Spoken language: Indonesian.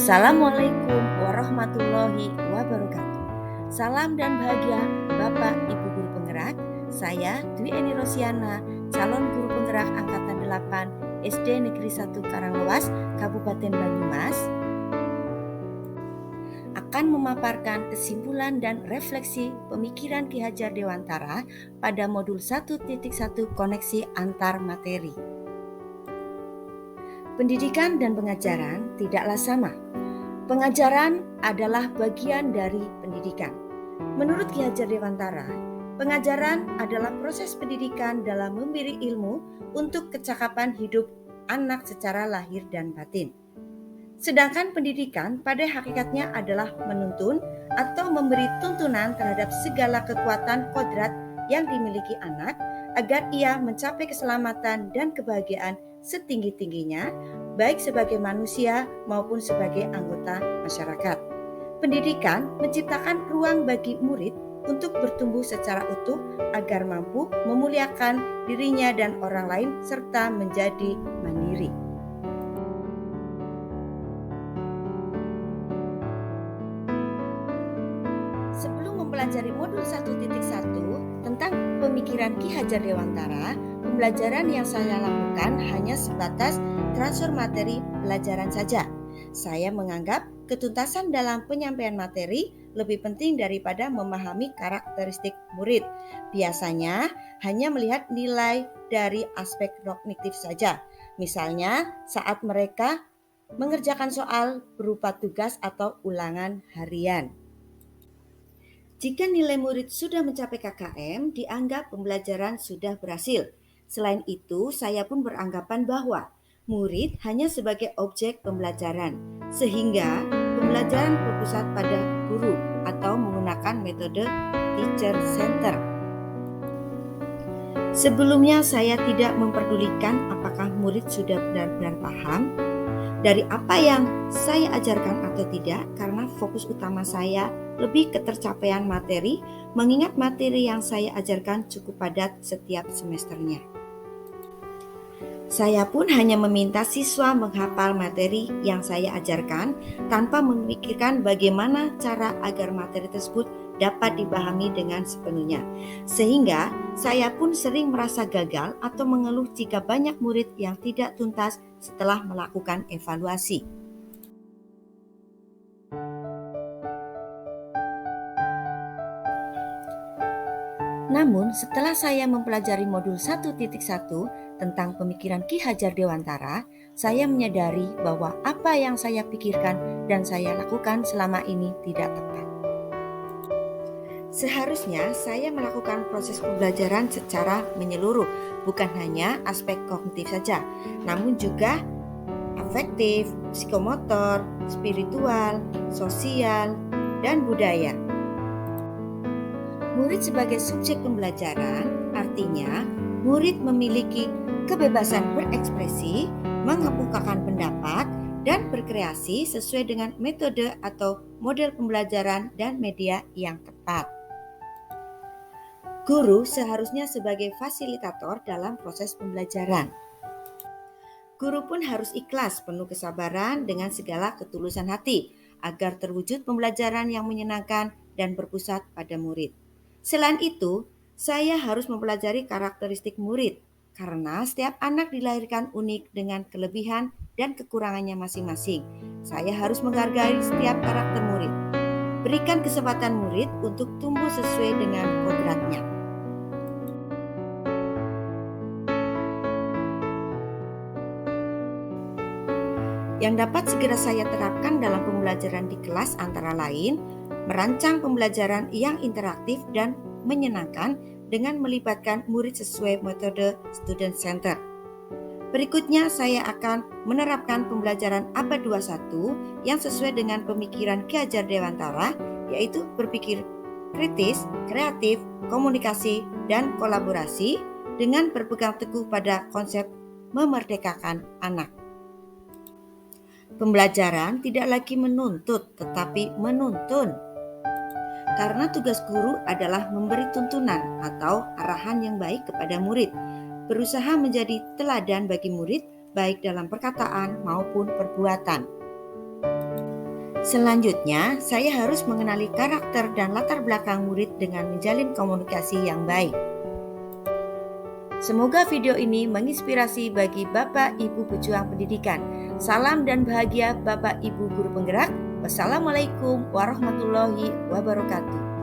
Assalamualaikum warahmatullahi wabarakatuh. Salam dan bahagia Bapak Ibu Guru Penggerak. Saya Dwi Eni Rosiana, calon guru penggerak angkatan 8 SD Negeri 1 Karanglewas, Kabupaten Banyumas, akan memaparkan kesimpulan dan refleksi pemikiran Ki Hajar Dewantara pada modul 1.1 koneksi antar materi. Pendidikan dan pengajaran tidaklah sama. Pengajaran adalah bagian dari pendidikan. Menurut Ki Hajar Dewantara, pengajaran adalah proses pendidikan dalam memberi ilmu untuk kecakapan hidup anak secara lahir dan batin. Sedangkan pendidikan pada hakikatnya adalah menuntun atau memberi tuntunan terhadap segala kekuatan kodrat yang dimiliki anak agar ia mencapai keselamatan dan kebahagiaan setinggi-tingginya, baik sebagai manusia maupun sebagai anggota masyarakat. Pendidikan menciptakan ruang bagi murid untuk bertumbuh secara utuh agar mampu memuliakan dirinya dan orang lain serta menjadi mandiri. Sebelum mempelajari modul 1.1 tentang pemikiran Ki Hajar Dewantara, pembelajaran yang saya lakukan hanya sebatas transfer materi pelajaran saja. Saya menganggap ketuntasan dalam penyampaian materi lebih penting daripada memahami karakteristik murid. Biasanya hanya melihat nilai dari aspek kognitif saja. Misalnya saat mereka mengerjakan soal berupa tugas atau ulangan harian. Jika nilai murid sudah mencapai KKM, dianggap pembelajaran sudah berhasil. Selain itu, saya pun beranggapan bahwa murid hanya sebagai objek pembelajaran, sehingga pembelajaran berpusat pada guru atau menggunakan metode teacher center. Sebelumnya saya tidak memperdulikan apakah murid sudah benar-benar paham dari apa yang saya ajarkan atau tidak, karena fokus utama saya lebih ke tercapaian materi, mengingat materi yang saya ajarkan cukup padat setiap semesternya. Saya pun hanya meminta siswa menghafal materi yang saya ajarkan tanpa memikirkan bagaimana cara agar materi tersebut dapat dipahami dengan sepenuhnya. Sehingga saya pun sering merasa gagal atau mengeluh jika banyak murid yang tidak tuntas setelah melakukan evaluasi. Namun, setelah saya mempelajari modul 1.1 tentang pemikiran Ki Hajar Dewantara, saya menyadari bahwa apa yang saya pikirkan dan saya lakukan selama ini tidak tepat. Seharusnya saya melakukan proses pembelajaran secara menyeluruh, bukan hanya aspek kognitif saja, namun juga afektif, psikomotor, spiritual, sosial, dan budaya. Murid sebagai subjek pembelajaran artinya murid memiliki kebebasan berekspresi, mengemukakan pendapat, dan berkreasi sesuai dengan metode atau model pembelajaran dan media yang tepat. Guru seharusnya sebagai fasilitator dalam proses pembelajaran. Guru pun harus ikhlas, penuh kesabaran dengan segala ketulusan hati agar terwujud pembelajaran yang menyenangkan dan berpusat pada murid. Selain itu, saya harus mempelajari karakteristik murid karena setiap anak dilahirkan unik dengan kelebihan dan kekurangannya masing-masing. Saya harus menghargai setiap karakter murid. Berikan kesempatan murid untuk tumbuh sesuai dengan kodratnya. Yang dapat segera saya terapkan dalam pembelajaran di kelas antara lain, merancang pembelajaran yang interaktif dan menyenangkan dengan melibatkan murid sesuai metode student center. Berikutnya saya akan menerapkan pembelajaran abad 21 yang sesuai dengan pemikiran Ki Hajar Dewantara, yaitu berpikir kritis, kreatif, komunikasi, dan kolaborasi dengan berpegang teguh pada konsep memerdekakan anak. Pembelajaran tidak lagi menuntut, tetapi menuntun. Karena tugas guru adalah memberi tuntunan atau arahan yang baik kepada murid, berusaha menjadi teladan bagi murid baik dalam perkataan maupun perbuatan. Selanjutnya, saya harus mengenali karakter dan latar belakang murid dengan menjalin komunikasi yang baik. Semoga video ini menginspirasi bagi Bapak Ibu pejuang pendidikan. Salam dan bahagia Bapak Ibu guru penggerak. Wassalamualaikum warahmatullahi wabarakatuh.